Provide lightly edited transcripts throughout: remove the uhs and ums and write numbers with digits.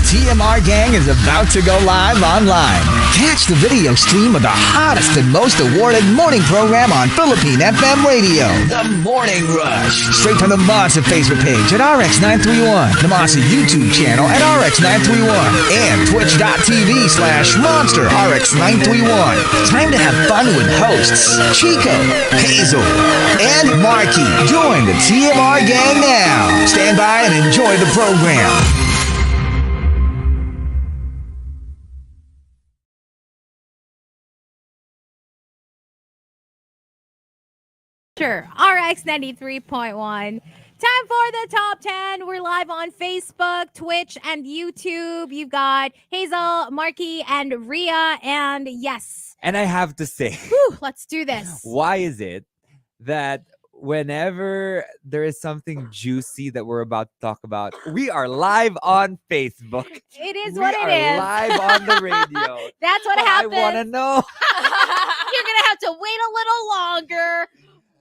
TMR gang is about to go live online. Catch the video stream of the hottest and most awarded morning program on Philippine FM radio. The Morning Rush. Straight from the Monster Facebook page at RX931. The Monster YouTube channel at RX931. And Twitch.tv/Monster RX931. Time to have fun with hosts Chico, Hazel, and Markki. Join the TMR gang now. Stand by and enjoy the program. RX93.1. Time for the top 10. We're live on Facebook, Twitch, and YouTube. You've got Hazel, Markki, and Rhea. And yes. And I have to say, let's do this. Why is it that whenever there is something juicy that we're about to talk about, we are live on Facebook? It is we what it is. Live on the radio. That's what happens. I want to know. You're going to have to wait a little longer.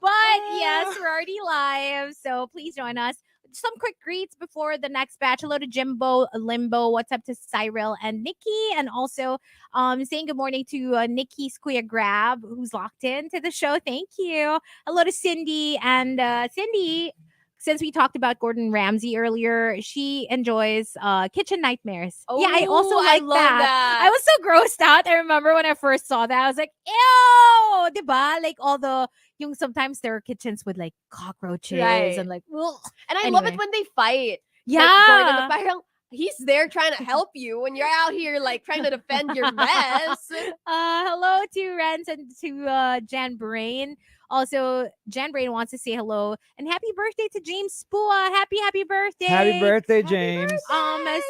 But yes, we're already live, so please join us. Some quick greets before the next batch. Hello to Jimbo, Limbo. What's up to Cyril and Nikki? And also saying good morning to Nikki's Kuya Grab, who's locked in to the show. Thank you. Hello to Cindy. And Cindy, since we talked about Gordon Ramsay earlier, she enjoys Kitchen Nightmares. Oh, yeah, I also like love that. I was so grossed out. I remember when I first saw that, I was like, ew, diba? Like all the, yung sometimes there are kitchens with like cockroaches and like, ugh. And I love it when they fight. Yeah. Like, Gordon, parang he's there trying to help you when you're out here like trying to defend your mess. Hello to Renz and to Jan Brain. Also, Jan Brain wants to say hello and happy birthday to James Spua. Happy birthday. Happy birthday, James.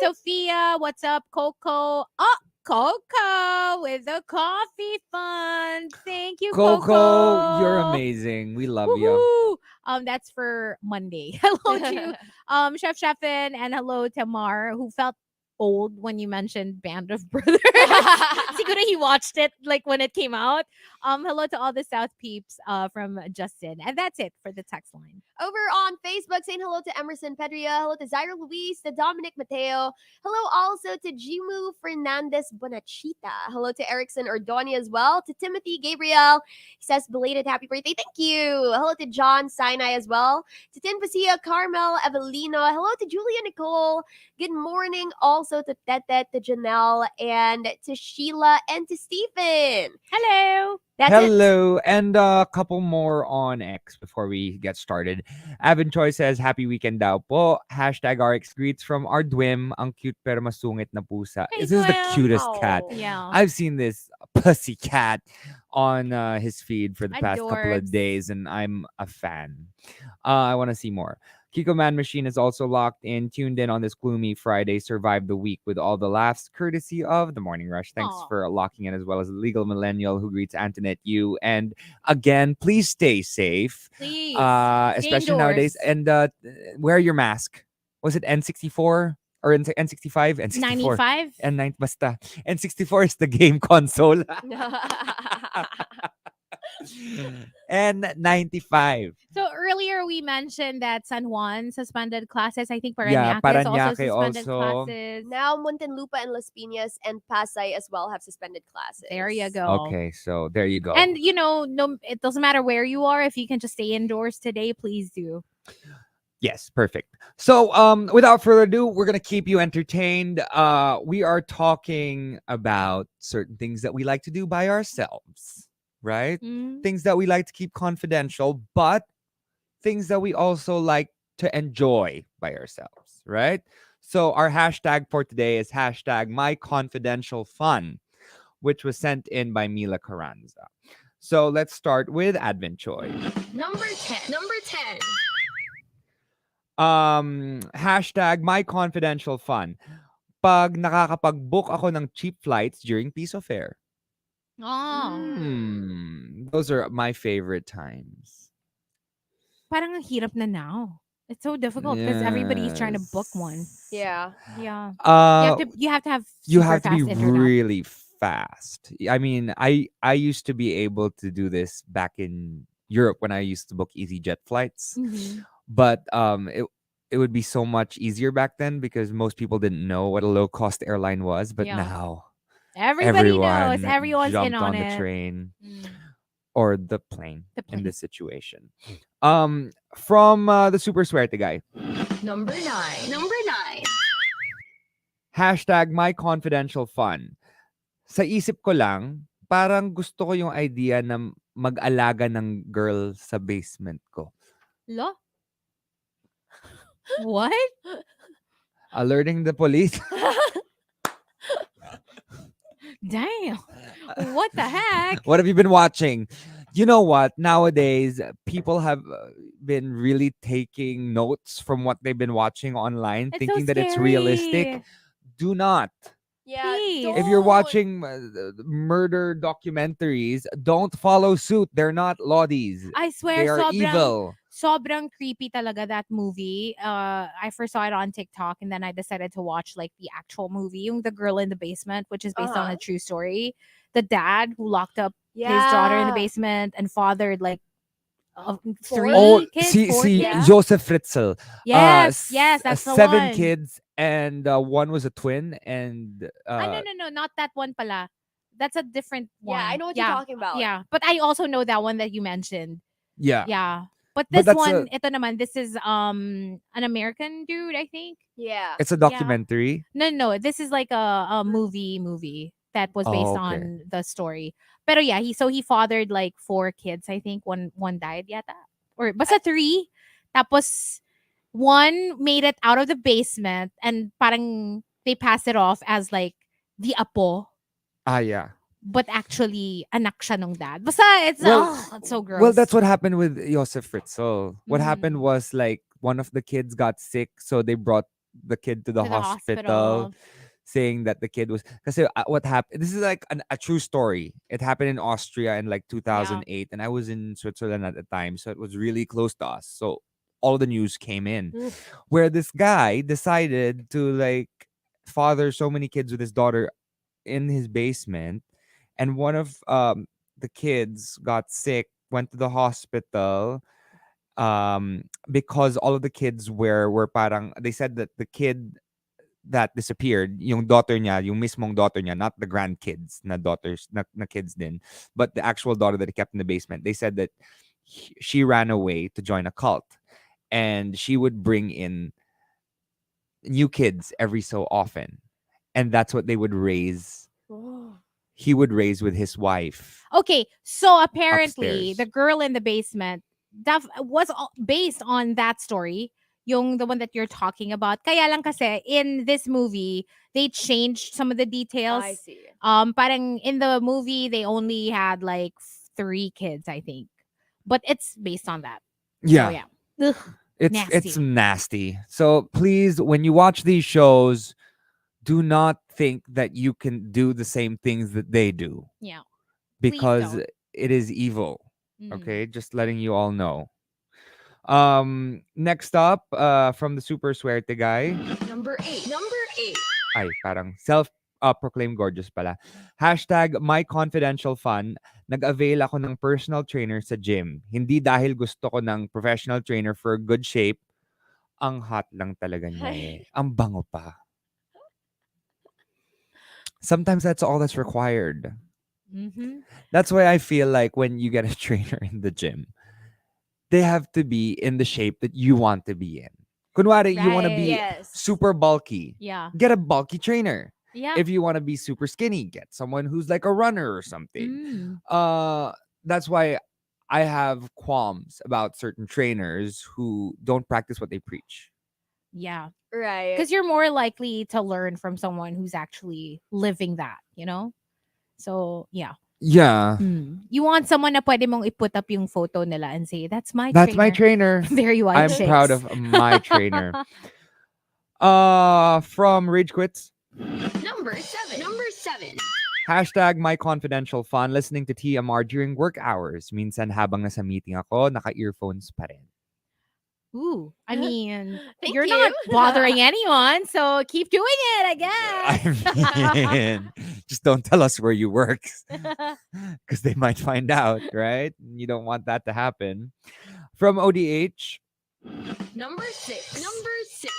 Sophia, what's up? Coco. Oh, Coco with the coffee fund. Thank you, Coco. You're amazing. We love you. That's for Monday. Hello to Chef Sheffin and hello to Mar, who felt old when you mentioned Band of Brothers. Siguro he watched it like when it came out. Hello to all the South peeps from Justin. And that's it for the text line. Over on Facebook, saying hello to Emerson Pedria. Hello to Zaira Luis, to Dominic Mateo. Hello also to Jimu Fernandez Bonachita. Hello to Erickson Ordoni as well. To Timothy Gabriel. He says belated happy birthday. Thank you. Hello to John Sinai as well. To Tin Pasia, Carmel Evelino. Hello to Julia Nicole. Good morning also to Tete, to Janelle, and to Sheila, and to Stephen. Hello. That's Hello. And a couple more on X before we get started. Avin Choi says, happy weekend daw po. Hashtag RX greets from Ardwim. Ang cute pero masungit na pusa. Hey, This is the Dwim. cutest Oh. cat. Yeah. I've seen this pussy cat on his feed for the past couple of Adorbs. days, and I'm a fan. I want to see more. Kiko Man Machine is also locked in, tuned in on this gloomy Friday, survived the week with all the laughs, courtesy of the Morning Rush. Thanks Aw. for locking in, as well as the Legal Millennial who greets Antoinette Yu. And again, please stay safe, Please. especially nowadays. indoors. And wear your mask. Was it N64 or N65? N64. 95? N9, basta. N64 is the game console. N95. So earlier we mentioned that San Juan suspended classes. I think Yeah, Parañaque is also Parañaque suspended also. classes. Now, Muntinlupa and Las Piñas and Pasay as well have suspended classes. There you go. Okay, so there you go. And you know, no, it doesn't matter where you are. If you can just stay indoors today, please do. Yes, perfect. So, without further ado, we're gonna keep you entertained. We are talking about certain things that we like to do by ourselves, right? Mm. Things that we like to keep confidential, but things that we also like to enjoy by ourselves, right? So, our hashtag for today is hashtag my confidential fun, which was sent in by Mila Carranza. So, let's start with Advent Choi. Number 10. Hashtag my confidential fun. Pag nakakapag-book ako ng cheap flights during piso fare. Oh, Those are my favorite times. parang ang hirap na now. It's so difficult because everybody's trying to book one. Yeah. Yeah, Uh, you have to have you super have to be fast internet. really fast. I mean, I used to be able to do this back in Europe when I used to book EasyJet flights. Mhm. But it would be so much easier back then because most people didn't know what a low cost airline was. But Yeah. now Everybody knows. everyone Everyone's in jumped on on the it. train Mm, or the plane the in plane. this situation. From the super swerte guy. Number 9. Number 9. Hashtag my confidential fun. Sa isip ko lang, parang gusto ko yung idea na mag-alaga ng girl sa basement ko. Lo? What? Alerting the police. Damn. What the heck? What have you been watching? You know what? Nowadays, people have been really taking notes from what they've been watching online, It's thinking so that it's realistic. scary. Do not. Yeah. Please. If you're don't. watching murder documentaries, don't follow suit. They're not loddies. I swear, They are evil. sobrang creepy talaga that movie. I first saw it on TikTok and then I decided to watch like the actual movie, yung The Girl in the Basement, which is based on a true story. The dad who locked up his daughter in the basement and fathered like three Oh, kids. see, four see, kids. Joseph Fritzl. Yes, yes, that's the 7 one. kids, and one was a twin, and No, not that one pala. That's a different one. Yeah, I know what you're talking about. Yeah, but I also know that one that you mentioned. yeah. Yeah. But But this that's one, ito naman, this is an American dude, I think. Yeah. It's a documentary. No, this is like a movie that was based Oh, okay. on the story. Pero yeah, he fathered like 4 kids, I think. One died yata. Or basta 3. Tapos one made it out of the basement and parang they pass it off as like the apo, Yeah. but actually anak siya nung dad. Basta it's so gross. Well, that's what happened with Joseph Fritzl. What Mhm. happened was like one of the kids got sick, so they brought the kid to the To hospital, saying that the kid was. Because what happened? This is like a true story. It happened in Austria in like 2008, and I was in Switzerland at the time, so it was really close to us. So all the news came in, where this guy decided to like father so many kids with his daughter in his basement, and one of the kids got sick, went to the hospital, because all of the kids were parang, they said that the kid that disappeared, yung daughter niya, yung mismong daughter niya, not the grandkids na daughters na kids din, but the actual daughter that he kept in the basement. They said that she ran away to join a cult, and she would bring in new kids every so often, and that's what they would raise. He would raise with his wife. Okay, so apparently Upstairs. the Girl in the Basement that was based on that story, yung the one that you're talking about. Kaya lang kasi in this movie they changed some of the details. I see. Parang in the movie they only had like 3 kids, I think, but it's based on that. Yeah. So, yeah. Ugh. It's nasty. So please, when you watch these shows, do not think that you can do the same things that they do. Yeah. Because don't. it is evil. Mhm. Okay, just letting you all know. Next up, from the super swerte guy. Number 8. Number 8. Ay, parang self-proclaimed gorgeous pala. Hashtag my confidential fun. Nag-avail ako ng personal trainer sa gym. Hindi dahil gusto ko ng professional trainer for good shape. Ang hot lang talaga niya eh. Ang bango pa. Sometimes that's all that's required. Mhm. That's why I feel like when you get a trainer in the gym, they have to be in the shape that you want to be in. Kunwari, you want to be Yes. super bulky. Yeah. Get a bulky trainer. Yeah. If you want to be super skinny, get someone who's like a runner or something. Mm. That's why I have qualms about certain trainers who don't practice what they preach. Yeah. Right. Because you're more likely to learn from someone who's actually living that, you know? So, yeah. Yeah. You want someone na pwede mong i-put up yung photo nila and say, that's my That's trainer. my trainer. Very white I'm chicks. proud of my trainer. From Rage Quits. Number 7. Number 7. Hashtag my confidential fun. Listening to TMR during work hours. Minsan habang nasa meeting ako, naka-earphones pa rin. Ooh, I mean, Thank you're you. not bothering anyone, so keep doing it, I guess. I mean, just don't tell us where you work, because they might find out, right? You don't want that to happen. From ODH, Number 6. Number 6.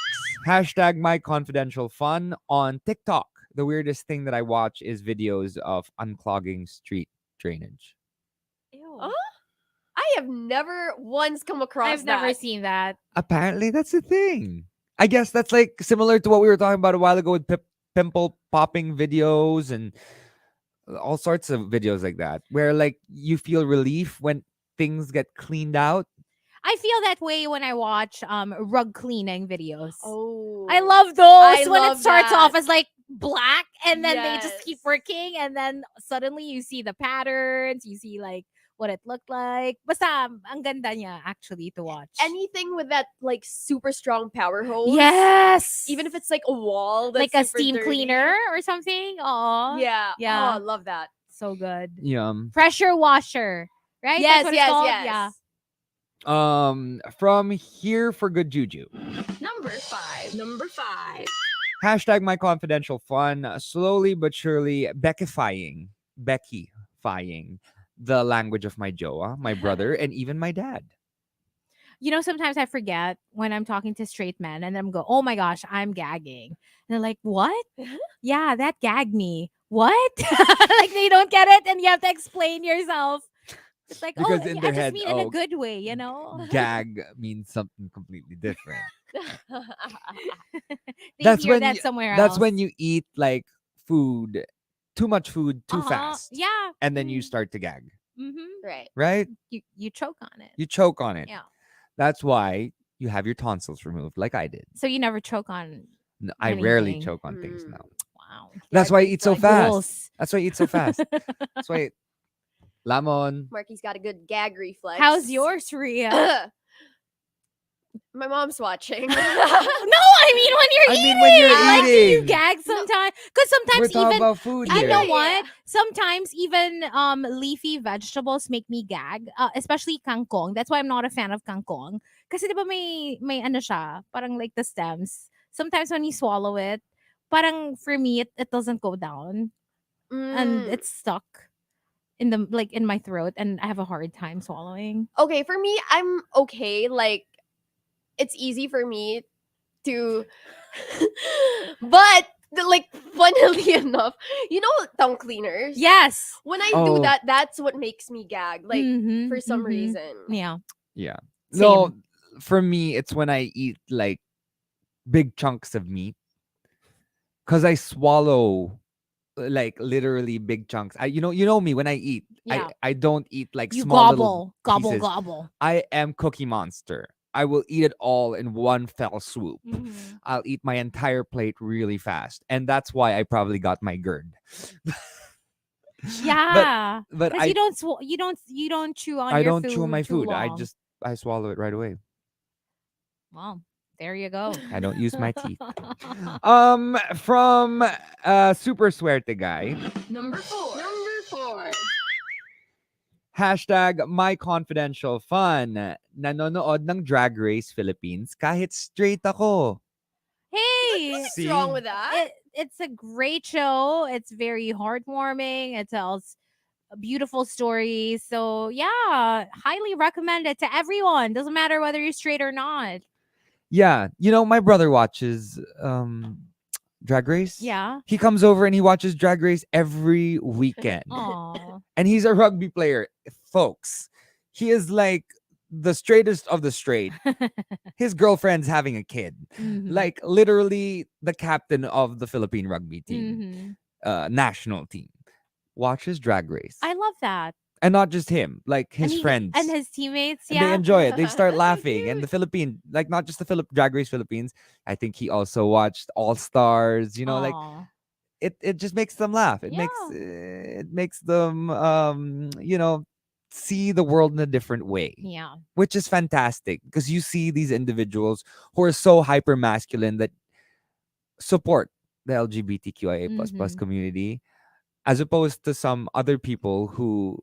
Hashtag my confidential fun on TikTok. The weirdest thing that I watch is videos of unclogging street drainage. Ew. Oh, I have never once come across I've never that. seen that. Apparently, that's the thing. I guess that's like similar to what we were talking about a while ago with pimple popping videos and all sorts of videos like that, where like you feel relief when things get cleaned out. I feel that way when I watch rug cleaning videos. Oh, I love those I when it love starts that. off as like black and then they just keep Yes. working and then suddenly you see the patterns, you see like what it looked like. Basta ang ganda niya actually to watch. anything with that like super strong power hose. yes. Even if it's like a wall that's like a super steam dirty. cleaner or something. Oh. Yeah. Yeah. Oh, I love that. So good. Yum. Pressure washer. Right? Yes, That's what yes, it's called? yes. Yeah. From here for good juju. Number 5. Number 5. Hashtag my confidential fun. Slowly but surely Beckifying the language of my joa, my brother, and even my dad. You know, sometimes I forget when I'm talking to straight men and I'm go, oh my gosh, I'm gagging. And they're like, what? Yeah, that gagged me. What? like they don't get it and you have to explain yourself. It's like, Because oh, in I their just head, mean in a oh, good way, you know? Gag means something completely different. they That's hear when that you- somewhere That's else. when you eat like food, too much food too fast. Yeah. And then you start to gag, Mm-hmm. Right. right? You choke on it. You choke on it. Yeah. That's why you have your tonsils removed, like I did. So you never choke on. No, I rarely Anything. choke on things now. Wow. That's why I Marky's eat so like, fast. Rules. That's why I eat so fast. That's why Lamon. Marky's got a good gag reflex. How's yours, Rhea? My mom's watching. No, I mean when you're I eating. mean when you're Like, do you eating. gag sometimes? Because We're sometimes talking even about food you here. know Yeah. what? Sometimes even leafy vegetables make me gag, especially kangkong. That's why I'm not a fan of kangkong. Kasi di ba may ano siya, parang like the stems. Sometimes when you swallow it, parang for me it doesn't go down and Mm. it's stuck in the like in my throat and I have a hard time swallowing. Okay, for me, I'm okay. Like, it's easy for me to, but like, funnily enough, you know, tongue cleaners. Yes. When I Oh. do that, that's what makes me gag. Like, Mhm, for some mhm. reason. Yeah. Yeah. Same. No, for me, it's when I eat like big chunks of meat. Because I swallow like literally big chunks. You know me when I eat. Yeah. I don't eat like You small little gobble, pieces. gobble. I am Cookie Monster. I will eat it all in one fell swoop. Mhm. I'll eat my entire plate really fast, and that's why I probably got my GERD. Yeah. But Because I you don't chew on I your don't food chew on my too food. I long. swallow it right away. Well, there you go. I don't use my teeth. From Super Suerte Guy. Number 4. Number 4. Hashtag my confidential fun. Nanonood ng Drag Race Philippines kahit straight ako. Hey, What's See? wrong with that? it's a great show. It's very heartwarming. It tells beautiful stories. So yeah, highly recommend it to everyone. Doesn't matter whether you're straight or not. Yeah, my brother watches Drag Race. Yeah. He comes over and he watches Drag Race every weekend. Aw. And he's a rugby player, folks. He is like the straightest of the straight. His girlfriend's having a kid. Mhm. Like literally the captain of the Philippine rugby team, Mhm. national team, watches Drag Race. I love that. And not just him, like his And friends. and his teammates. And they Yeah. enjoy it. They start So laughing. And the Philippine, like not just the Drag Race Philippines. I think he also watched All Stars. Like Aw. it just makes them laugh. It makes them see the world in a different way, Yeah. which is fantastic because you see these individuals who are so hyper masculine that support the LGBTQIA plus Mhm. community, as opposed to some other people who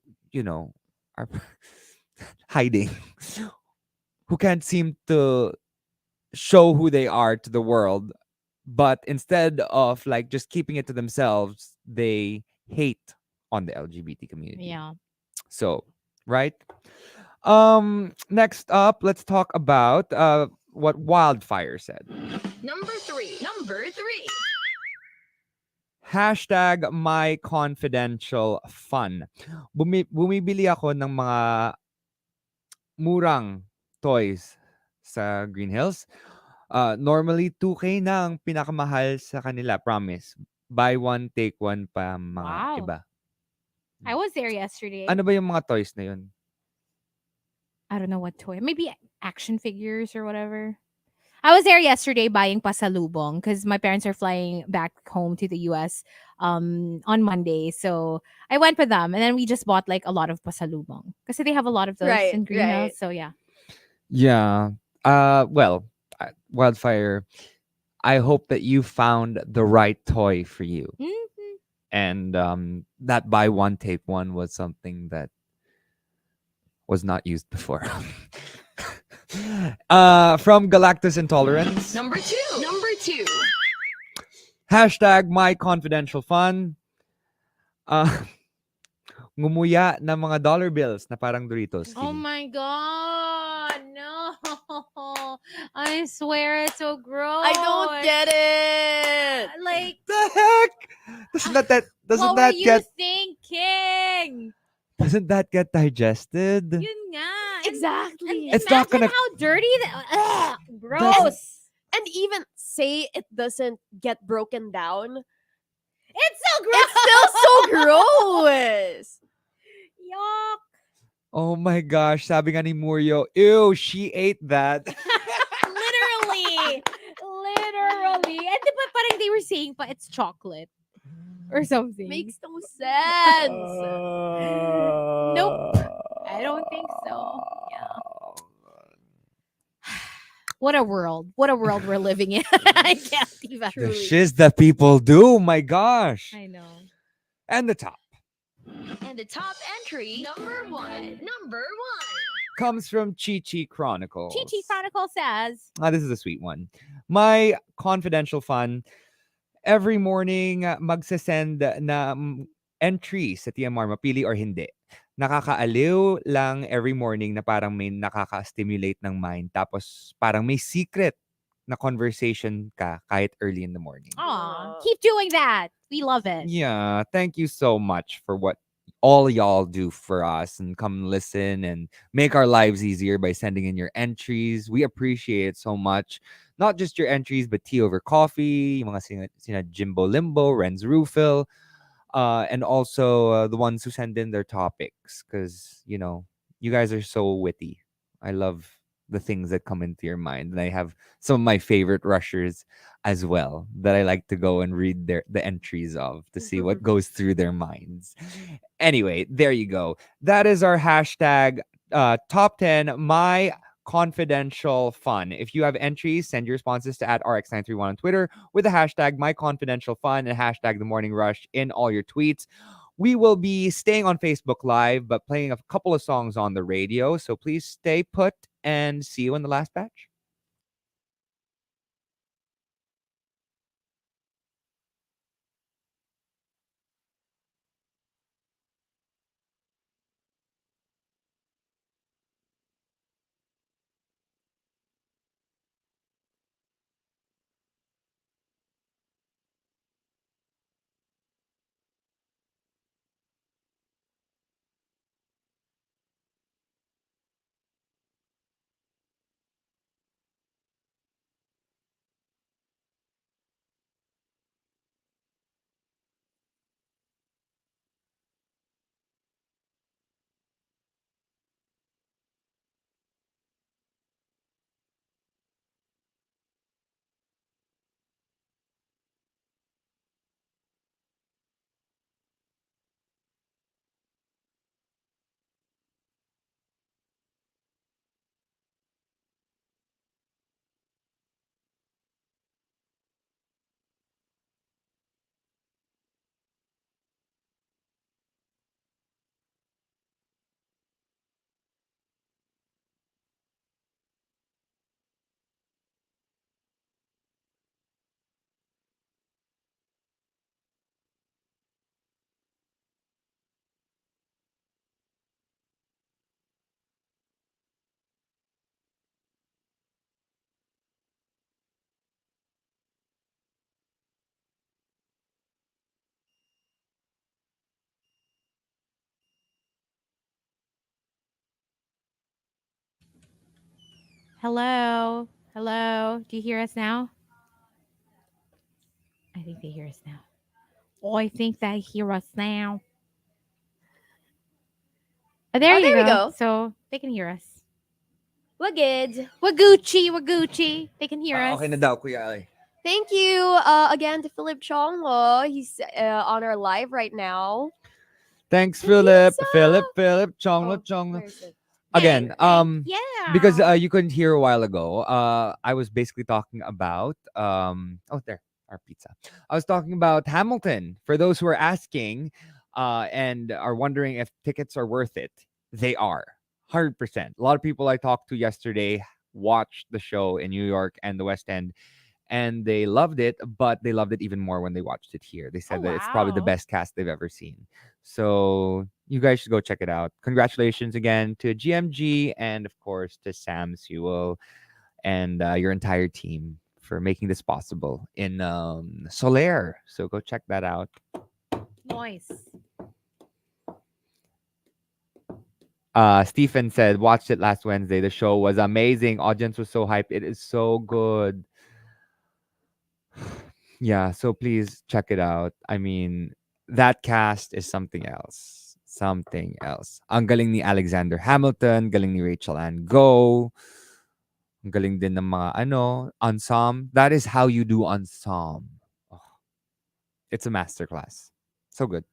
are hiding, who can't seem to show who they are to the world, but instead of like just keeping it to themselves, they hate on the LGBT community. Yeah. So, right? Next up, let's talk about what Wildfire said. Number three. Number three. Hashtag my confidential fun. Bumibili ako ng mga murang toys sa Green Hills. Normally, 2K na ang pinakamahal sa kanila, promise. Buy one, take one pa mga Wow. iba. I was there yesterday. Ano ba yung mga toys na yun? I don't know what toy. Maybe action figures or whatever. I was there yesterday buying pasalubong because my parents are flying back home to the US on Monday. So I went with them and then we just bought like a lot of pasalubong because they have a lot of those Right, in Greenhouse. right. So yeah. Yeah. Well, Wildfire, I hope that you found the right toy for you. Mhm. And that buy one, take one was something that was not used before. From Galactus Intolerance. Number two. Number two. Hashtag my confidential fun. Ngumuya ng mga dollar bills na parang Doritos. Oh my god, no. I swear it's so gross. I don't get it. Like, The heck? Doesn't what that were you get thinking? doesn't that get digested? Yun nga. Exactly. It's not imagine gonna- how dirty gross. And even say it doesn't get broken down, It's so gross. it's still so gross. Yuck. Oh my gosh, sabi nga ni Muryo, ew, she ate that. Literally. Literally. And di ba parang they were saying pa it's chocolate or something. Makes no sense. Nope. I don't think so. Yeah. What a world. What a world we're living in. I can't even. The shiz that people do, my gosh. I know. And the top And the top entry. Number one. Number one. comes from Chi Chi Chronicles. Chi Chi Chronicle says, This is a sweet one. My confidential fun, every morning magsasend na entry sa TMR, mapili or hindi. Nakakaaliw lang every morning na parang may nakaka-stimulate ng mind. Tapos parang may secret na conversation ka kahit early in the morning. aw, keep doing that. We love it. Yeah, thank you so much for what all y'all do for us and come listen and make our lives easier by sending in your entries. We appreciate it so much. Not just your entries, but tea over coffee, yung mga sina Jimbo Limbo, Renz Rufil, and also the ones who send in their topics because, you know, you guys are so witty. I love the things that come into your mind. And I have some of my favorite rushers as well that I like to go and read the entries of to see what goes through their minds. Anyway, there you go. That is our hashtag top 10 my confidential fun. If you have entries, send your responses to @RX931 on Twitter with the hashtag my confidential fun and hashtag the morning rush in all your tweets. We will be staying on Facebook Live, but playing a couple of songs on the radio. So please stay put and see you in the last batch. Hello. Hello. Do you hear us now? I think they hear us now. Oh, I think they hear us now. Oh, there Oh, you there we go. go. So they can hear us. We're good. We're Gucci. We're Gucci. They can hear us. Okay na daw, Kuya Ali. Thank you again to Philip Chonglo. He's on our live right now. Thanks, Thank you, Philip. sir. Philip, Chonglo, Oh, Chonglo. where is it? Again, Yeah. because you couldn't hear a while ago, I was basically talking about oh, there, our pizza. I was talking about Hamilton. For those who are asking and are wondering if tickets are worth it, they are 100%. A lot of people I talked to yesterday watched the show in New York and the West End, and they loved it, but they loved it even more when they watched it here. They said Oh, that it's probably the wow. best cast they've ever seen. So you guys should go check it out. Congratulations again to GMG and of course to Sam Sewell and your entire team for making this possible in Solaire. So go check that out. Nice. Stephen said, watched it last Wednesday. The show was amazing. Audience was so hyped. It is so good. Yeah, so please check it out. I mean, that cast is something else. Something else. Ang galing ni Alexander Hamilton, galing ni Rachel Ann Go, ang galing din ng mga ensemble. That is how you do ensemble. Oh, it's a masterclass. So good.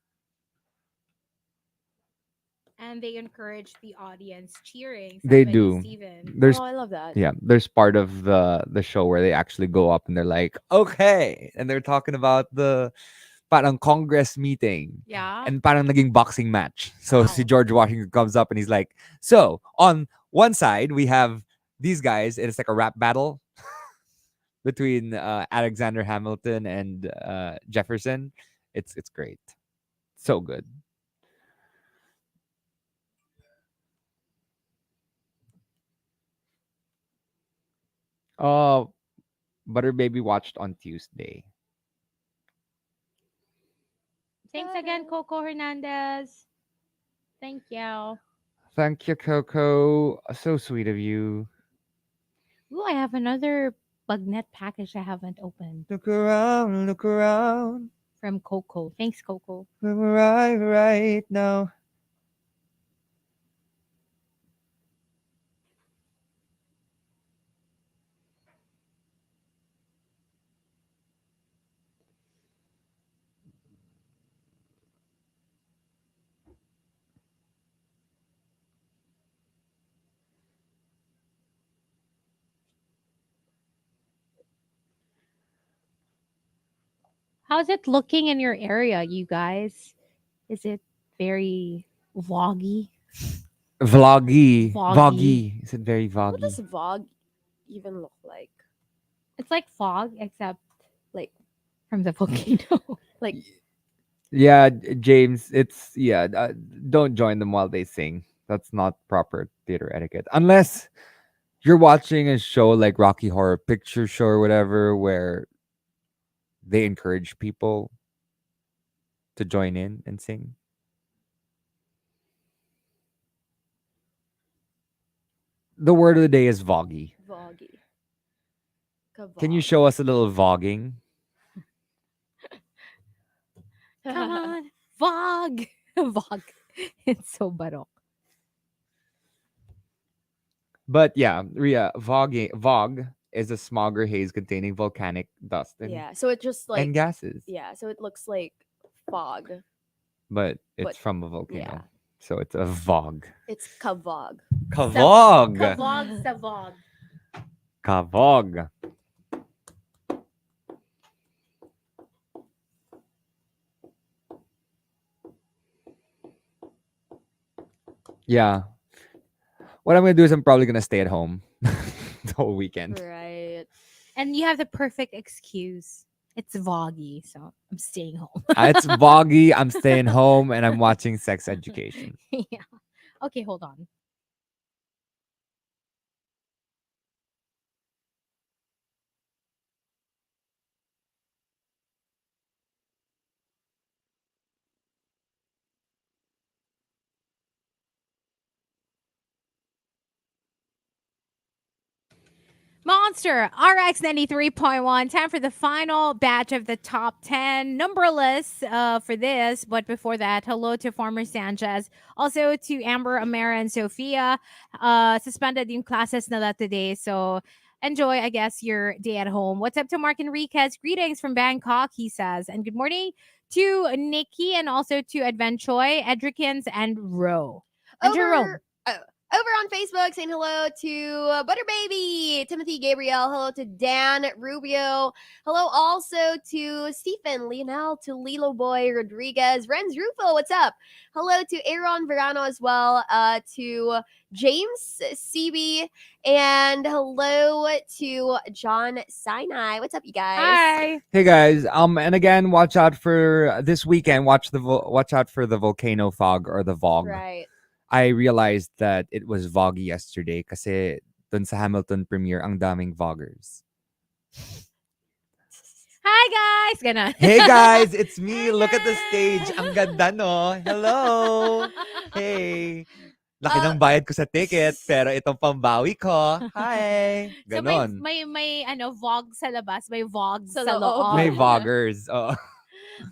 And they encourage the audience cheering. They Said by do. Steven. There's Oh, I love that. yeah, there's part of the show where they actually go up and they're like, okay, and they're talking about the parang Congress meeting Yeah. and parang naging boxing match. So Wow. si George Washington comes up and he's like, so on one side we have these guys, and it's like a rap battle between Alexander Hamilton and Jefferson. It's great, so good. Oh, Butter Baby watched on Tuesday. Thanks again, Coco Hernandez. Thank you. Thank you, Coco. So sweet of you. Ooh, I have another Bugnet package I haven't opened Look around. from Coco. Thanks, Coco. We're right now. How's it looking in your area, you guys? Is it very vloggy? Vloggy. Vloggy. Voggy. Is it very What does voggy? Vogue even look like? It's like fog, except Like, from the volcano. like Yeah, James, it's don't join them while they sing. That's not proper theater etiquette. Unless you're watching a show like Rocky Horror Picture Show or whatever where they encourage people to join in and sing. The word of the day is voggy. Voggy. Can you show us a little vogging? Come on, vlog. Vlog. It's so barok. But yeah, Ria, Vog is a smog or haze containing volcanic dust Yeah, so it just like and gases. yeah, so it looks like fog. But it's But, from a volcano. yeah. So it's a Vog. It's kavog. Kavog. Kavog sa vlog. Kavog. Yeah. What I'm gonna do is I'm probably gonna stay at home the whole weekend. Right. And you have the perfect excuse. It's vloggy, so I'm staying home. It's Voggy. I'm staying home and I'm watching Sex Education. Yeah. Okay, hold on. Monster RX93.1. Time for the final batch of the top 10. Numberless for this. But before that, hello to former Sanchez. Also to Amber, Amara, and Sophia. Suspended yung classes nila today. So enjoy, I guess, your day at home. What's up to Mark Enriquez? Greetings from Bangkok, he says. And good morning to Nikki and also to Advenchoy, Edrikins, and Ro. And Jerome. Over on Facebook, saying hello to Butter Baby, Timothy Gabriel. Hello to Dan Rubio. Hello also to Stephen Lionel, to Lilo Boy Rodriguez, Renz Rufo. What's up? Hello to Aaron Verano as well. To James CB, and hello to John Sinai. What's up, you guys? Hi. Hey guys, and again, watch out for this weekend. Watch out for the volcano fog or the VOG. Right. I realized that it was VOG yesterday kasi dun sa Hamilton premiere ang daming vloggers. Hi guys. Gonna. Hey guys, it's me. Look at the stage. Ang ganda no. Hello. Hey. Laki ng bayad ko sa ticket, pero itong pambawi ko. Hi. So Ganon. may vlog sa labas, may vlog sa loob. loob. May vloggers. Oh.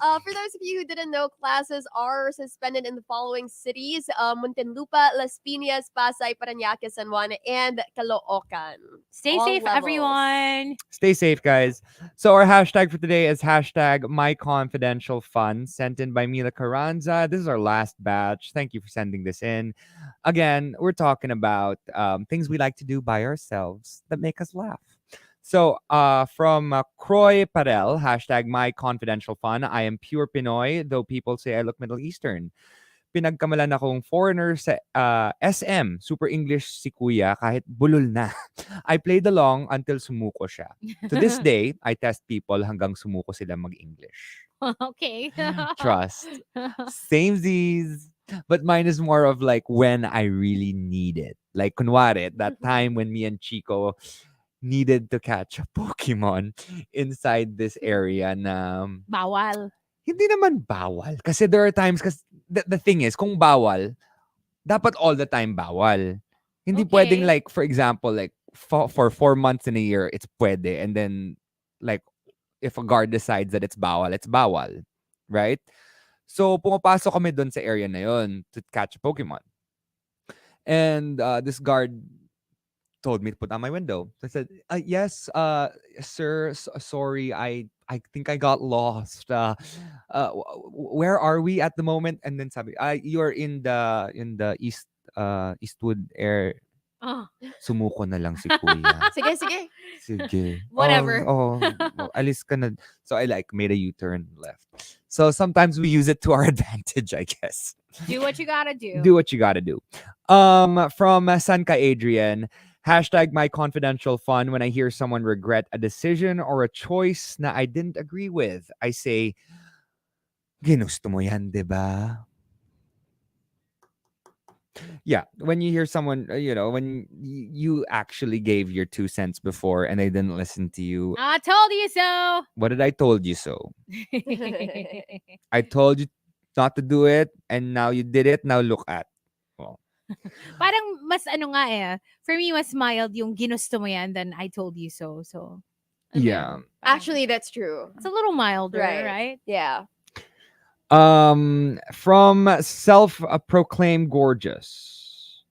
For those of you who didn't know, classes are suspended in the following cities: Muntinlupa, Las Piñas, Pasay, Parañaque, San Juan, and Caloocan. Stay All safe, levels. everyone. Stay safe, guys. So our hashtag for today is hashtag MyConfidentialFun, sent in by Mila Carranza. This is our last batch. Thank you for sending this in. Again, we're talking about things we like to do by ourselves that make us laugh. So from Croy Parel, hashtag MyConfidentialFun, I am pure Pinoy, though people say I look Middle Eastern. Pinagkamalan akong foreigner sa SM. Super English si kuya kahit bulol na. I played along until sumuko siya. To this day, I test people hanggang sumuko sila mag-English. Okay. Trust. Samesies. But mine is more of like when I really need it. Like kunwari, that time when me and Chico needed to catch a Pokemon inside this area na Bawal. hindi naman bawal. Kasi there are times, kasi the thing is, kung bawal, dapat all the time bawal. Hindi Okay. pwedeng like, for example, like for 4 months in a year, it's pwede. And then like, if a guard decides that it's bawal, it's bawal. Right? So, pumapasok kami dun sa area na yun to catch a Pokemon. And this guard told me to put on my window. So I said, yes, sir, sorry, I think I got lost. Where are we at the moment? And then sabi, you're in the Eastwood area. Oh, Sumuko na lang si kuya. Sige, sige. Sige. Whatever. Alis ka na. So I like made a U-turn left. So sometimes we use it to our advantage, I guess. do what you gotta do. Do what you gotta do. From Sanka Adrian, hashtag MyConfidentialFun. When I hear someone regret a decision or a choice na I didn't agree with, I say, ginusto mo yan, diba? Yeah, when you hear someone, when you actually gave your 2 cents before and they didn't listen to you, I told you so. what did I told you so? I told you not to do it and now you did it, now look at. Well, Parang mas ano nga eh. For me, mas mild yung ginusto mo yan than I told you so. So, ano yeah. yan? Parang- Actually, that's true. it's a little milder, Right. right? Yeah. From self-proclaimed gorgeous,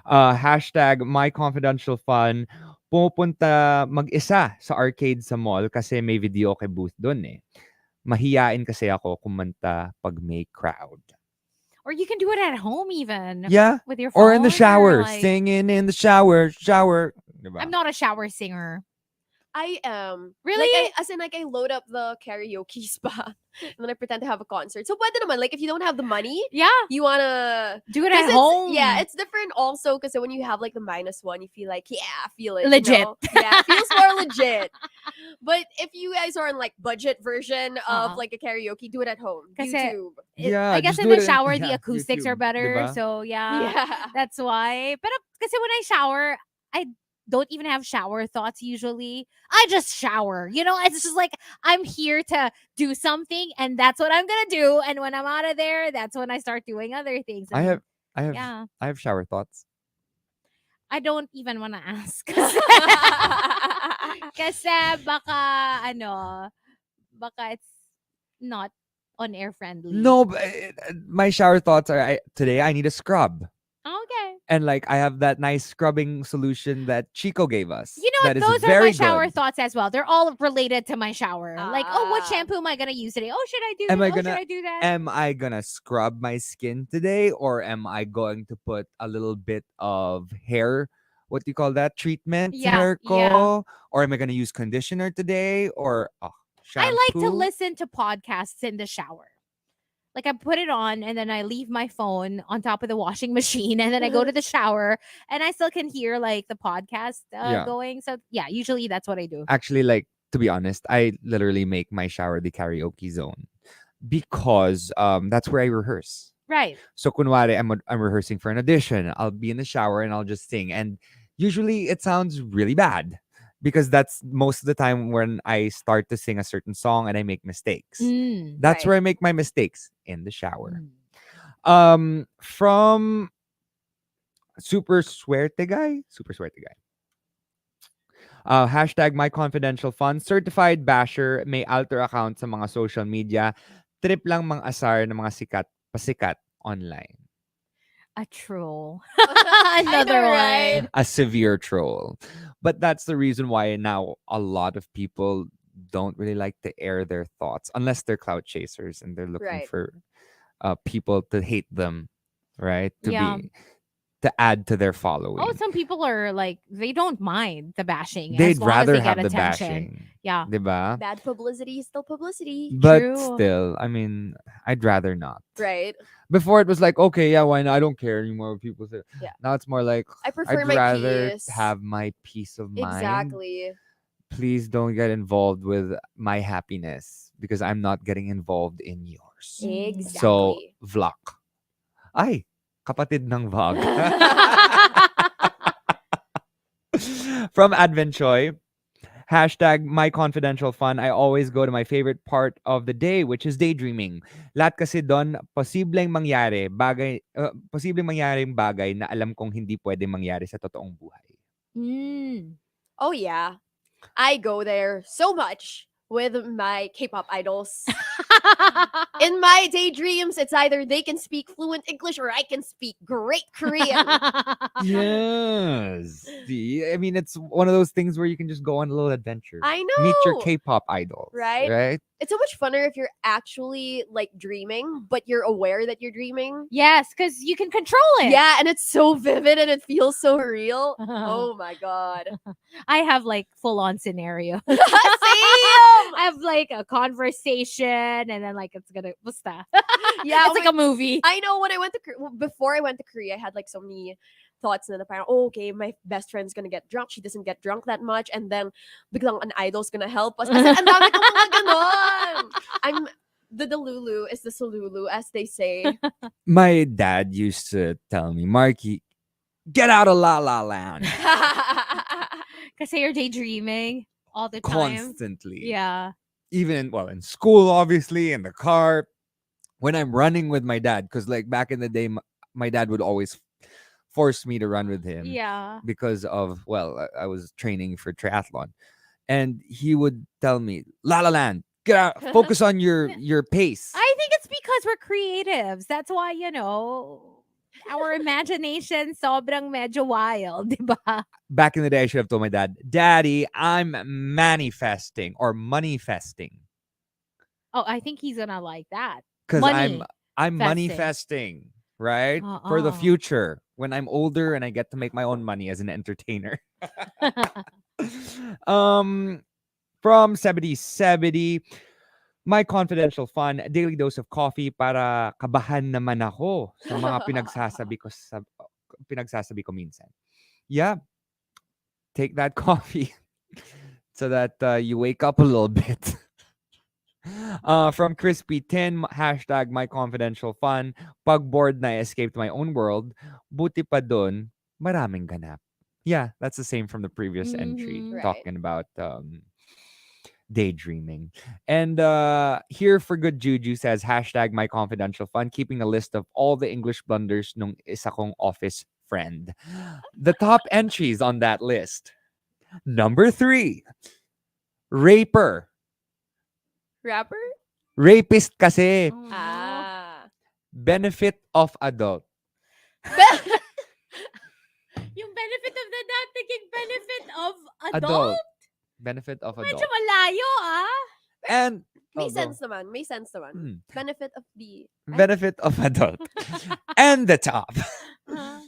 hashtag MyConfidentialFun, pumupunta mag-isa sa arcade sa mall kasi may video kay booth doon eh. Mahiyain kasi ako kumanta pag may crowd. Or you can do it at home even. Yeah, With your phone. or in the shower, like- singing in the shower. Diba? I'm not a shower singer. I am. Really? Like, I load up the karaoke spot and then I pretend to have a concert. So, pwede naman. Like, if you don't have the money, Yeah. you wanna... Do it 'cause at it's- home. Yeah, it's different also because when you have like the -1, you feel like, yeah, I feel it. Legit. You know? Yeah, it feels more legit. But if you guys are in like budget version of Uh-huh. like a karaoke, do it at home. Kasi- YouTube. Yeah, I guess just in do the it shower, the yeah, acoustics are YouTube, better. diba? So, yeah. Yeah. That's why. Pero kasi when I shower, I don't even have shower thoughts usually. I just shower. You know, it's just like I'm here to do something and that's what I'm going to do. And when I'm out of there, that's when I start doing other things. I And have yeah. I have shower thoughts. I don't even want to ask. Kasi baka, ano, baka it's not on air friendly. No, but, my shower thoughts are today I need a scrub. Okay. And like I have that nice scrubbing solution that Chico gave us. You know what? That is Those are very my shower good. thoughts as well. They're all related to my shower. Like, oh, what Ah. shampoo am I gonna use today? Oh, should I do Am this? I Oh, should gonna I do that? am I gonna scrub my skin today, or am I going to put a little bit of hair, what do you call that, treatment Yeah, hair yeah. ko? Or am I gonna use conditioner today, or shampoo? I like to listen to podcasts in the shower. Like I put it on and then I leave my phone on top of the washing machine and then I go to the shower and I still can hear like the podcast Yeah. going. So yeah, usually that's what I do. Actually, like, to be honest, I literally make my shower the karaoke zone because that's where I rehearse. Right. So kunwari, I'm rehearsing for an audition. I'll be in the shower and I'll just sing. And usually it sounds really bad because that's most of the time when I start to sing a certain song and I make mistakes. Mm. That's Right. where I make my mistakes, in the shower. Mm. From Super Suerte Guy. Hashtag my confidential fund. Certified basher. May alter account sa mga social media. Trip lang mang asar ng mga pasikat online. A troll. I Another know, one. right? A severe troll. But that's the reason why now a lot of people don't really like to air their thoughts unless they're clout chasers and they're looking Right. for people to hate them, right? Yeah. To add to their following. Oh, some people are like they don't mind the bashing. They'd as long rather as they have get the attention. bashing. Yeah. Diba? Bad publicity is still publicity. But True. still, I mean, I'd rather not. Right. Before it was like, okay, yeah, why not? I don't care anymore what people say. Yeah. Now it's more like, I prefer I'd my rather peace. have my peace of mind. Exactly. Please don't get involved with my happiness because I'm not getting involved in yours. Exactly. So, vlog. Ay, kapatid ng vlog. From Advent Choi. Hashtag my confidential fun. I always go to my favorite part of the day, which is daydreaming. Lahat kasi doon, posibleng mangyaring bagay na alam kong hindi pwede mangyari sa totoong buhay. Mm. Oh yeah. I go there so much with my K-pop idols. In my daydreams, it's either they can speak fluent English or I can speak great Korean. Yes. See, I mean, it's one of those things where you can just go on a little adventure. I know. Meet your K-pop idols. Right? Right? It's so much funner if you're actually like dreaming, but you're aware that you're dreaming. Yes, because you can control it. Yeah, and it's so vivid and it feels so real. Oh my god. I have like full on scenario. Same. I have like a conversation and then like it's gonna basta. Yeah, it's like a movie. I know when I went to before I went to Korea, I had like so many thoughts na parang, oh, okay, my best friend's gonna get drunk. She doesn't get drunk that much. And then biglang an idol's gonna help us. As in, ang dami kong mga ganon. I'm the Delulu is the Solulu, as they say. My dad used to tell me, Markki, get out of La La Land. Because you're daydreaming all the time. Constantly. Yeah. Even in school, obviously, in the car, when I'm running with my dad, because like back in the day, my dad would always force me to run with him Yeah. because of I was training for triathlon, and he would tell me, La La Land, get out, focus on your pace. I think it's because we're creatives. That's why, our imagination sobrang medyo wild, di ba? Back in the day, I should have told my dad, Daddy, I'm manifesting or money-festing. Oh, I think he's gonna like that. Because Money I'm festing. manifesting, right? For the Uh-uh. future when I'm older and I get to make my own money as an entertainer. From 7070, my confidential fun, a daily dose of coffee para kabahan naman ako sa mga pinagsasabi ko minsan. Yeah. Take that coffee so that you wake up a little bit. From Crispy Tin, hashtag my confidential fun. Pag bored na I escaped my own world, buti pa dun, maraming ganap. Yeah, that's the same from the previous entry, Mhm. Right. talking about daydreaming. And here for good juju says hashtag my confidential fun, keeping a list of all the English blunders nung isa kong office friend. The top entries on that list. Number 3, raper. Rapper? Rapist kasi. Oh, Ah. Benefit of adult. yung benefit of the doubt, thinking benefit of adult? Adult. Benefit of adult. Medyo malayo, ah. And May oh, go. sense naman. May sense naman. Hmm. Benefit of the... Benefit of adult. And the top. Uh,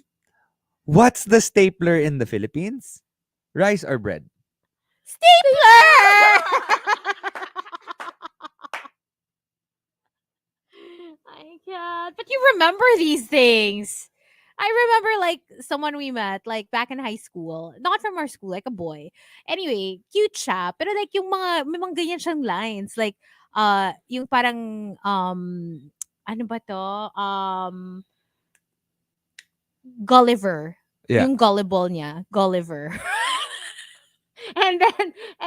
What's the stapler in the Philippines? Rice or bread? Stapler! My God. But you remember these things. I remember like someone we met like back in high school. Not from our school, like a boy. Anyway, cute siya. Pero like yung may mga ganyan siyang lines. Like, yung parang, ano ba to? Gulliver. Yeah. Yung gullible niya. Gulliver. and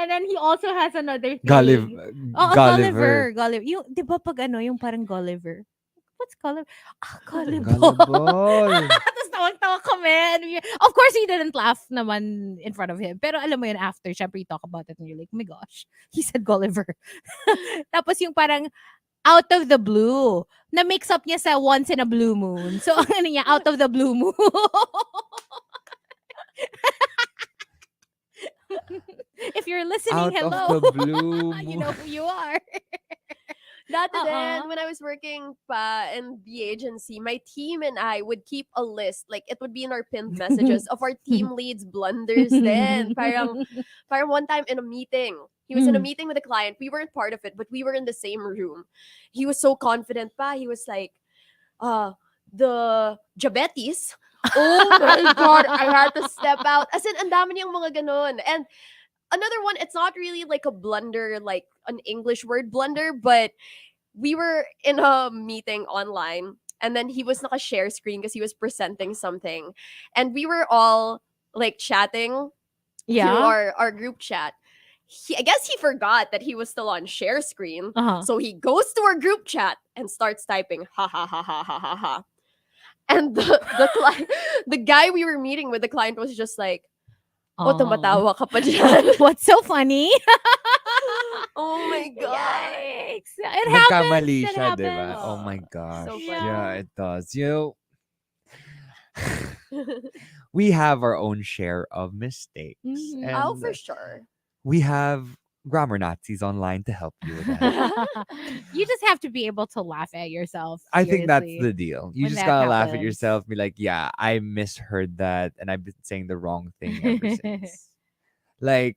then he also has another thing. Gulliver. Gulliver. Gulliver. Yung, di ba pag ano, yung parang Gulliver? What's Gulliver? Gullible. Gullible. Tapos tawag-tawa kami. And of course, he didn't laugh naman in front of him. Pero alam mo yun, after, syempre, you talk about it and you're like, oh my gosh, he said Gulliver. Tapos yung parang, out of the blue, na mix up niya sa once in a blue moon. So, ano niya, out of the blue moon. If you're listening, Out hello. of the blue You know who you are. Dati din, when I was working pa in the agency, my team and I would keep a list. Like, it would be in our pinned messages of our team leads' blunders then. Parang one time in a meeting, he was in a meeting with a client. We weren't part of it, but we were in the same room. He was so confident pa. He was like, the diabetes. Oh my God, I had to step out. As in, ang dami niyang mga ganon. And another one, it's not really like a blunder, like an English word blunder, but we were in a meeting online and then he was naka-share screen because he was presenting something. And we were all like chatting through our group chat. I guess he forgot that he was still on share screen. So he goes to our group chat and starts typing, ha ha ha ha ha ha ha. And the guy we were meeting with, the client was just like, oh, tumatawa ka pa dyan. What's so funny? Oh my God. Yikes. It Nagkamali happens. It siya, di ba? happens. Oh my gosh. So funny. Yeah, it does. You know, we have our own share of mistakes. Mhm. And Oh, for sure. we have grammar Nazis online to help you with that. You just have to be able to laugh at yourself. I think that's seriously. the deal. You when just that gotta laugh at happens. yourself, be like, yeah, I misheard that and I've been saying the wrong thing ever since. Like,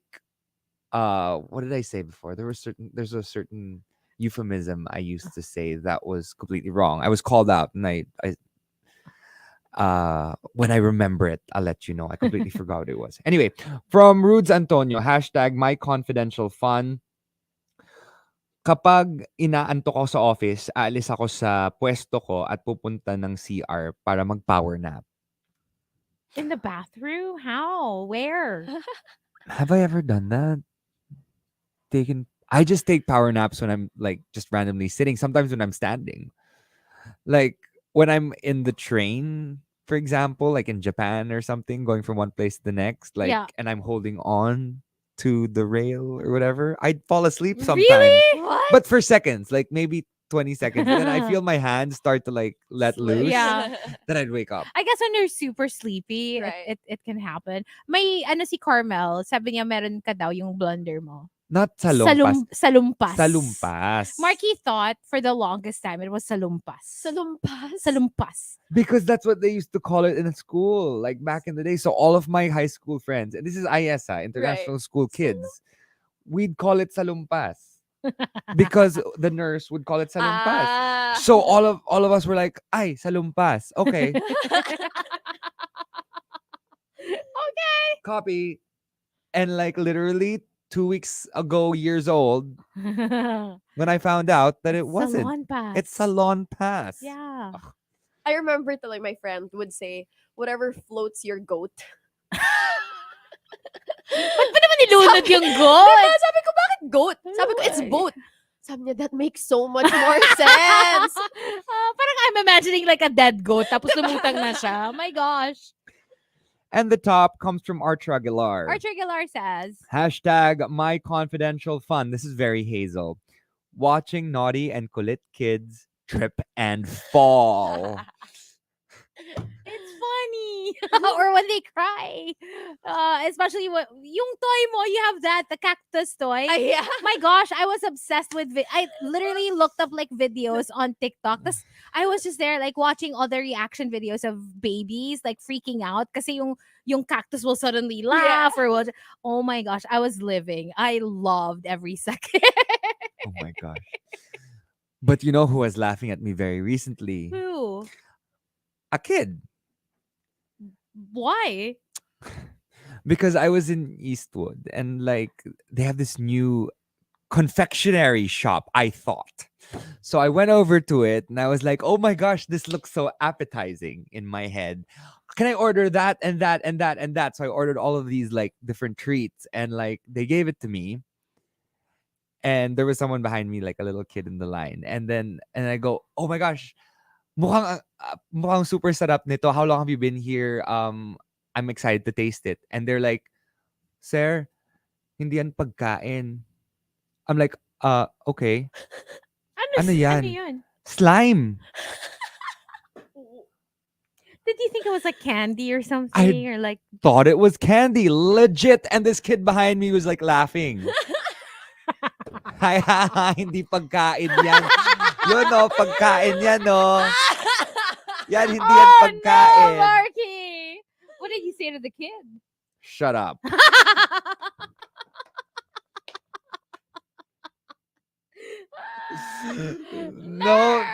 what did I say before? There's a certain euphemism I used to say that was completely wrong. I was called out and I when I remember it, I'll let you know. I completely forgot what it was. Anyway, from Rudes Antonio, hashtag my confidential fun. Kapag inaantok ako sa office, aalis ako sa pwesto ko at pupunta ng CR para mag-power nap. In the bathroom? How? Where? Have I ever done that? I just take power naps when I'm like just randomly sitting. Sometimes when I'm standing. Like when I'm in the train, for example, like in Japan or something, going from one place to the next, like, Yeah. and I'm holding on to the rail or whatever, I'd fall asleep sometimes. Really? What? But for seconds, like maybe 20 seconds. And then I feel my hands start to like let loose. Yeah. Then I'd wake up. I guess when you're super sleepy, Right. it can happen. May ano si Carmel, sabi niya meron ka daw yung blunder mo. Not salumpas. Salumpas. Salumpas. Markki thought for the longest time it was salumpas. Salumpas? Salumpas. Because that's what they used to call it in school, like back in the day. So all of my high school friends, and this is IESA, International School Kids, we'd call it salumpas. Because the nurse would call it salumpas. Ah. So all of us were like, ay, salumpas. Okay. Okay. Copy. And like literally 2 weeks ago, years old, when I found out that it wasn't. Salon pass. It's salon pass. Yeah. I remember like my friend would say, whatever floats your goat. Ba't ba naman nilunod yung goat? Diba? Sabi ko, bakit goat? Sabi ko, it's boat. Sabi niya, that makes so much more sense. Parang I'm imagining like a dead goat tapos lumutang na siya. Oh my gosh. And the top comes from Arch Aguilar. Arch Aguilar says, Hashtag my confidential fun. This is very Hazel. Watching naughty and kulit kids trip and fall. it's funny. Or when they cry. Especially when yung toy mo, you have that, the cactus toy. Yeah. My gosh, I was obsessed with I literally looked up like videos on TikTok. I was just there like watching all the reaction videos of babies like freaking out kasi yung cactus will suddenly laugh or what. Oh my gosh, I was living. I loved every second. Oh my gosh. But you know who was laughing at me very recently? Who? A kid. Why? Because I was in Eastwood and like they have this new confectionery shop, I thought. So I went over to it and I was like, oh my gosh, this looks so appetizing in my head. Can I order that and that and that and that? So I ordered all of these like different treats and like they gave it to me. And there was someone behind me, like a little kid in the line. And I go, oh my gosh, mukhang super sarap nito. How long have you been here? I'm excited to taste it. And they're like, sir, hindi yan pagkain. I'm like, okay. Ano yan? yun? Slime. Did you think it was like candy or something? Or like Thought it was candy, legit. And this kid behind me was like laughing. Hindi pagkain yan. Yun no, pagkain yan no. Yan, hindi yan pagkain. No, Markki! What did you say to the kid? Shut up. No,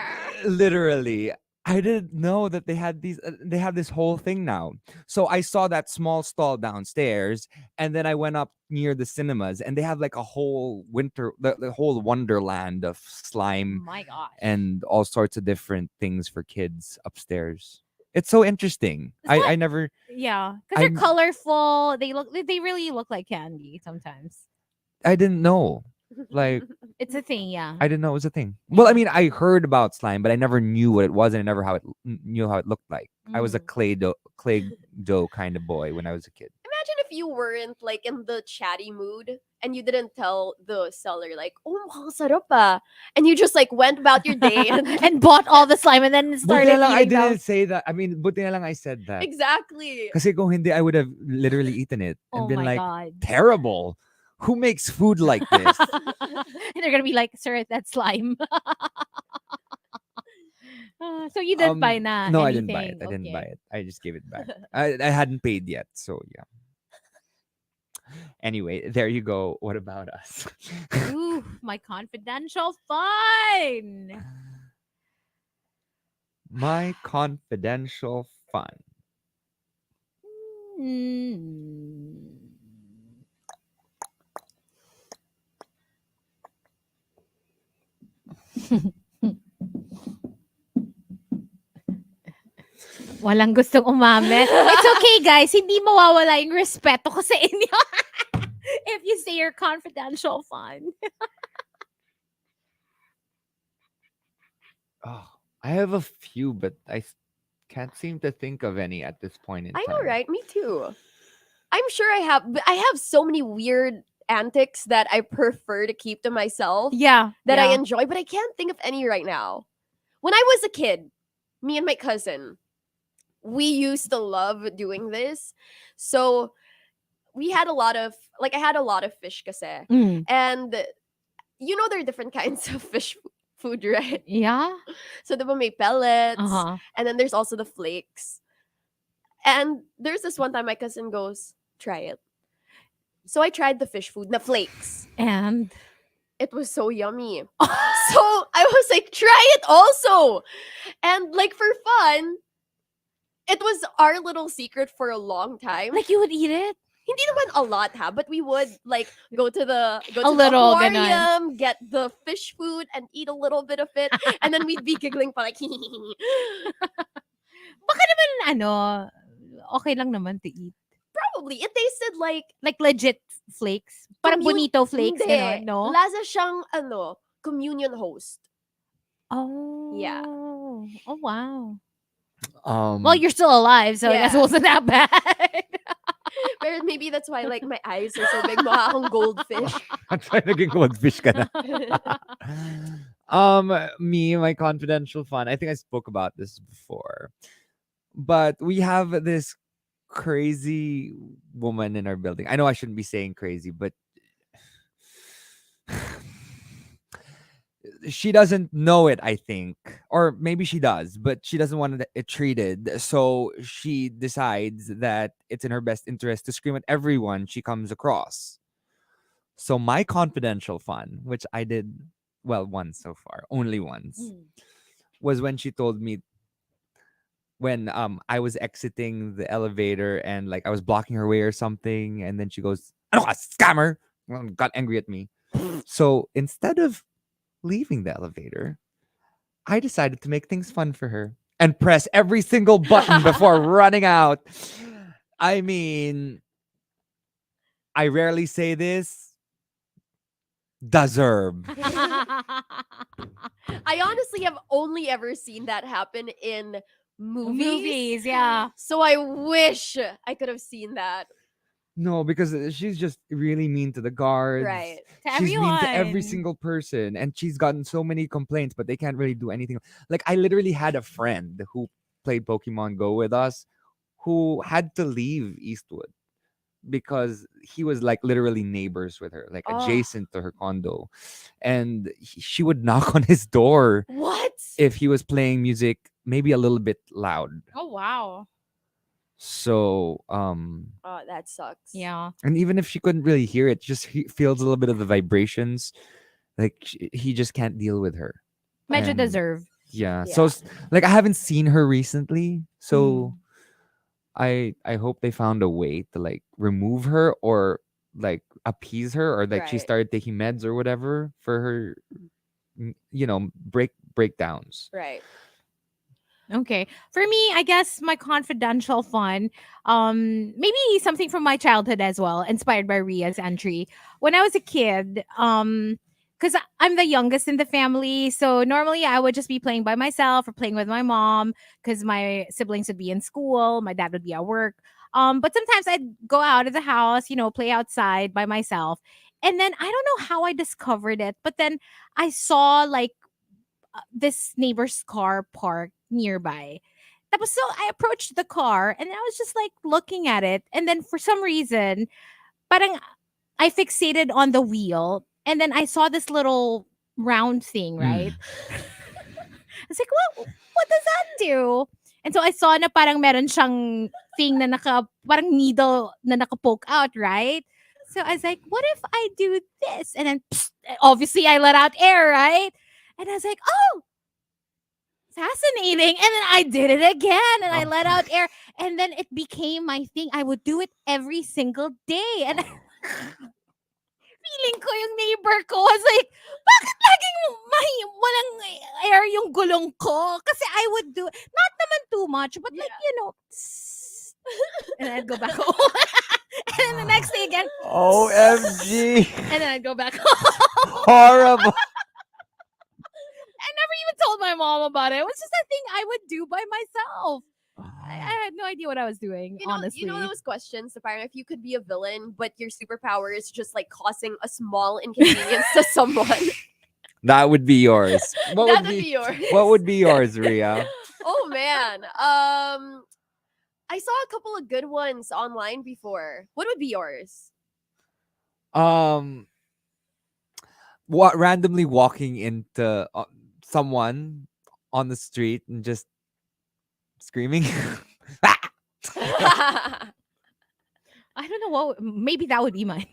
literally. I didn't know that they had these. They have this whole thing now. So I saw that small stall downstairs, and then I went up near the cinemas, and they have like a whole the whole wonderland of slime My gosh. and all sorts of different things for kids upstairs. It's so interesting. It's I never. Yeah, because they're I'm- colorful. They really look like candy sometimes. I didn't know. Like It's a thing, yeah. I didn't know it was a thing. Well, I mean, I heard about slime, but I never knew what it was, and I never knew how it looked like. I was a Mm. clay dough kind of boy when I was a kid. Imagine if you weren't like in the chatty mood and you didn't tell the seller like, "Oh, mukhang sarap ah," and you just like went about your day and And bought all the slime and then Buti started na lang I eating them. didn't say that. I mean, buti na lang I said that. exactly. Kasi kung hindi, I would have literally eaten it and Oh been my like, god. terrible. Who makes food like this? And they're gonna be like, sir, that's slime. So you didn't buy na No, anything. I didn't buy it. I didn't buy Okay. it. I just gave it back. I hadn't paid yet, so yeah. Anyway, there you go. What about us? Ooh, my confidential fun. My confidential fun. Mm. Walang gustong umamin. It's okay, guys. Hindi mawawala yung respeto ko sa inyo. If you say your confidential fun. Oh, I have a few, but can't seem to think of any at this point in I time. know, right? Me too. I'm sure I have so many weird antics that I prefer to keep to myself Yeah. that I yeah. enjoy, but I can't think of any right now. When I was a kid, me and my cousin, we used to love doing this. So we had a lot of I had a lot of fish kasi. Mm. And you know there are different kinds of fish food, right? Yeah. So diba may pellets, Uh-huh. and then there's also the flakes. And there's this one time my cousin goes, try it. So I tried the fish food, the flakes. And It was so yummy. So I was like, try it also. And like for fun, it was our little secret for a long time. like you would eat it? Hindi naman a lot ha, but we would like go to the little, aquarium, ganon. get the fish food and eat a little bit of it, and then we'd be giggling pa like Baka naman okay lang naman to eat. probably it tasted like Like legit flakes. Parang bonito flakes, hindi. gano'n, no? Lasa siyang communion host. Oh. Yeah. Oh, wow. Well, you're still alive, so I guess it Yeah. wasn't that bad. But maybe that's why like my eyes are so big. Mukha akong goldfish. That's why naging goldfish ka na. Me, my confidential fun. I think I spoke about this before, but we have this crazy woman in our building. I know I shouldn't be saying crazy, but she doesn't know it, I think. Or maybe she does, but she doesn't want it treated. So she decides that it's in her best interest to scream at everyone she comes across. So my confidential fun, which I did, well, once so far, only once, was when she told me, when I was exiting the elevator and like I was blocking her way or something, and then she goes, "Ano ka, scammer!" Got angry at me. So instead of leaving the elevator, I decided to make things fun for her and press every single button before running out. I mean, I rarely say this. Deserve. I honestly have only ever seen that happen in movies. Yeah. So I wish I could have seen that. No, because she's just really mean to the guards. Right. To She's mean to every everyone. single person, and she's gotten so many complaints, but they can't really do anything. Like, I literally had a friend who played Pokemon Go with us who had to leave Eastwood because he was like literally neighbors with her, like Oh. adjacent to her condo, and she would knock on his door What? if he was playing music maybe a little bit loud. Oh wow. So Oh, that sucks. Yeah. and even if she couldn't really hear it, just he feels a little bit of the vibrations, like he just can't deal with her. Medyo And- deserve. Yeah. Yeah. So like I haven't seen her recently, so I hope they found a way to like remove her or like appease her, or like she Right. started taking meds or whatever for her breakdowns. Right. Okay. For me, I guess my confidential fun, maybe something from my childhood as well, inspired by Ria's entry. When I was a kid, because I'm the youngest in the family, so normally I would just be playing by myself or playing with my mom because my siblings would be in school, my dad would be at work. But sometimes I'd go out of the house, play outside by myself. And then I don't know how I discovered it, but then I saw like this neighbor's car parked nearby. Tapos so I approached the car and I was just like looking at it. And then for some reason, parang I fixated on the wheel. And then I saw this little round thing, right? I was like, what does that do? And so I saw na parang meron siyang thing na parang needle na naka-poke out, right? So I was like, what if I do this? And then psst, obviously I let out air, right? And I was like, oh, fascinating. And then I did it again and I let out air. And then it became my thing. I would do it every single day. And feeling ko yung neighbor ko was like, bakit laging walang air yung gulong ko? Kasi I would do, not naman too much, but like, tss. And then I'd go back home. And then the next day again, OMG. and then I'd go back home. Horrible. I never even told my mom about it. It was just a thing I would do by myself. I had no idea what I was doing, honestly. You know those questions, Sapphire, if you could be a villain, but your superpower is just like causing a small inconvenience to someone. That would be yours. What That would be yours. What would be yours, Ria? Oh man. I saw a couple of good ones online before. What would be yours? What randomly walking into someone on the street and just screaming. I don't know what. Maybe that would be mine.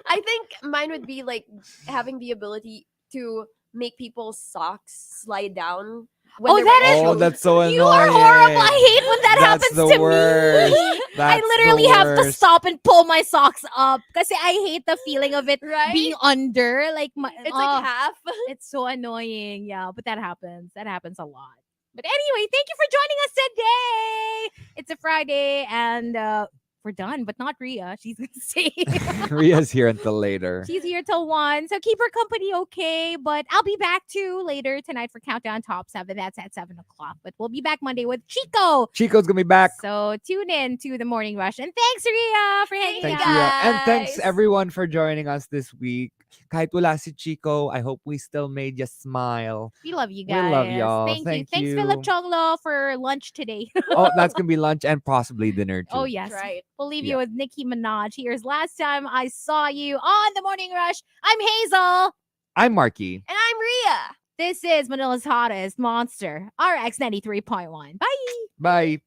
I think mine would be like having the ability to make people's socks slide down. When Oh, they're that wearing is- Oh, shoes. that's so annoying. You are horrible. I hate when that That's happens the to worst. me. I That's literally the have to worst. stop and pull my socks up because I hate the feeling of it Right? being under. Like my, It's like half. it's so annoying. Yeah, but that happens. That happens a lot. But anyway, thank you for joining us today. It's a Friday, and we're done, but not Rhea. She's gonna stay. Ria's here until later. She's here till 1. So keep her company, okay? But I'll be back too later tonight for Countdown Top 7. That's at 7 o'clock. But we'll be back Monday with Chico. Chico's gonna be back. So tune in to the Morning Rush. And thanks, Rhea, for hanging Thank out. you. And thanks guys. everyone for joining us this week. Kahit wala si Chico, I hope we still made you smile. We love you We guys. love y'all. Thank you. Thank Thanks, you. Philip Chonglo, for lunch today. Oh, that's gonna be lunch and possibly dinner too. Oh, yes. Right. We'll leave Yeah. you with Nicki Minaj. Here's Last Time I Saw You on the Morning Rush. I'm Hazel. I'm Markki. And I'm Rhea. This is Manila's hottest Monster RX93.1. Bye. Bye.